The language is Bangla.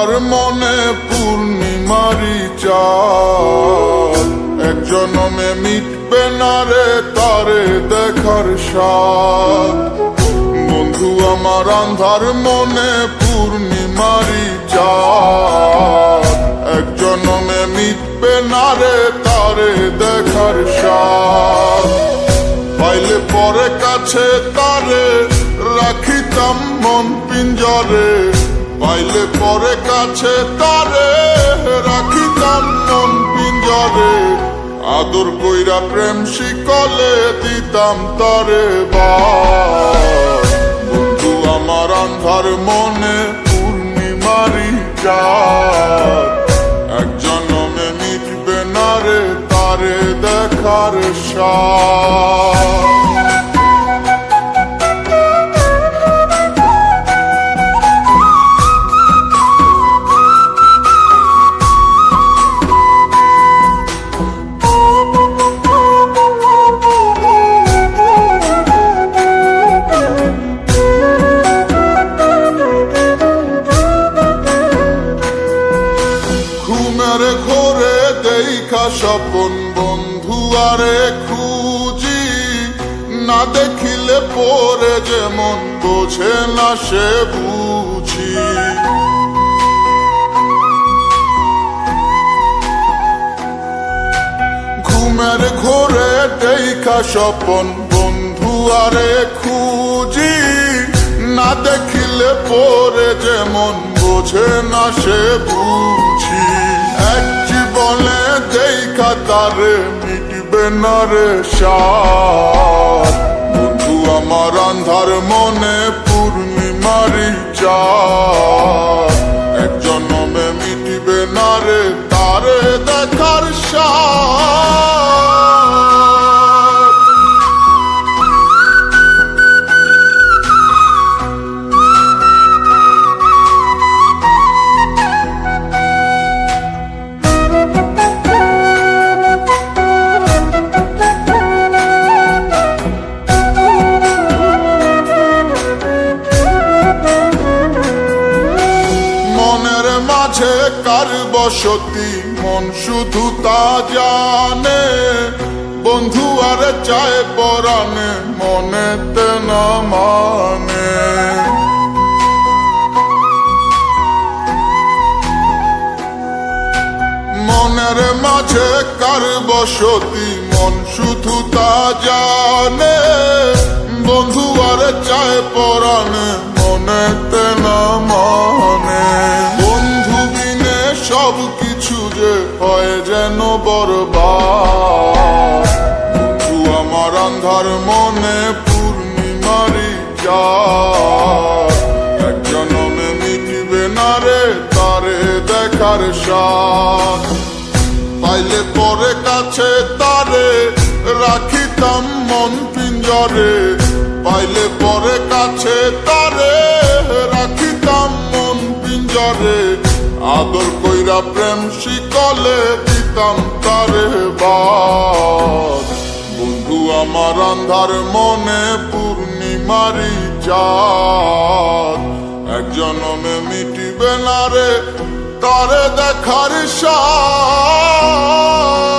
আন্ধার মনে পূর্ণিমারি চাঁদ, এক জনমে মিটবে না রে তারে দেখার স্বাদ। বন্ধু আমার আন্ধার মনে পূর্ণিমারি চাঁদ, এক জনমে মিটবে না রে তারে দেখার স্বাদ। পাইলে পরে কাছে তারে রাখিতাম মন পিঞ্জরে, পাইলে পরে কাছে তারে রাখিতাম মন পিঞ্জরে। আদর কইরা প্রেম শিকলে দিতাম তারে বাস। বন্ধু আমার আন্ধার মনে পূর্ণিমারি চাঁদ, এক জনমে মিটবে না রে তারে দেখার স্বাদ। ঘোরে দেখা স্বপন বন্ধু আরে খুঁজি, না দেখিলে পরে যেমন বোঝে না সে বুঝি। ঘুমের ঘোরে দেখা স্বপন বন্ধু আরে খুঁজি, না দেখিলে পরে যেমন বোঝে না সে বুঝি। এক জীবনে দেখা তারে মিটবে না রে স্বাদ। বন্ধু আমার আন্ধার মনে পূর্ণিমারি চাঁদ, এক জনমে মিটবে না রে তারে দেখার স্বাদ। মাঝে কার বসতি মন শুধু তা জানে, বন্ধু আরে চায় পরাণে মনেতে না মানে। মনের মাঝে কার বসতি মন শুধু তা জানে, বন্ধু আরে চায় পরাণে মনেতে না মানে। সব কিছু যে হয় যেন বরবাদ। বন্ধু আমার আন্ধার মনে পূর্ণিমারি চাঁদ, এক জনমে মিটবে না রে তারে দেখার স্বাদ। পাইলে পরে কাছে তারে রাখিতাম মন পিঞ্জরে, পাইলে পরে কাছে তারে রাখিতাম মন পিঞ্জরে। আদর কইরা প্রেম শিকলে দিতাম তারে বাস। বন্ধু আমার আন্ধার মনে পূর্ণিমারি চাঁদ, এক জনমে মিটিবে না রে তারে দেখার স্বাদ।